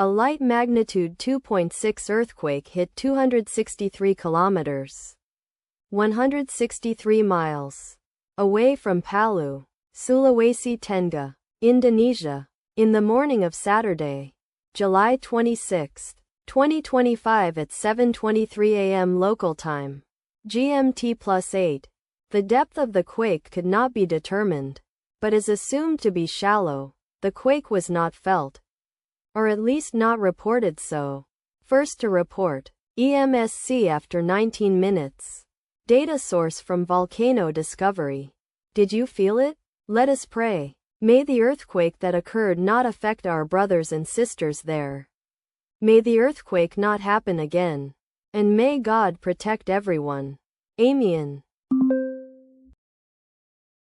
A light magnitude 2.6 earthquake hit 263 kilometers, 163 miles, away from Palu, Sulawesi Tengah, Indonesia, in the morning of Saturday, July 26, 2025 at 7:23 a.m. local time, GMT+8. The depth of the quake could not be determined, but is assumed to be shallow. The quake was not felt, or at least not reported so. First to report, EMSC after 19 minutes. Data source from Volcano Discovery. Did you feel it? Let us pray. May the earthquake that occurred not affect our brothers and sisters there. May the earthquake not happen again. And may God protect everyone. Amen.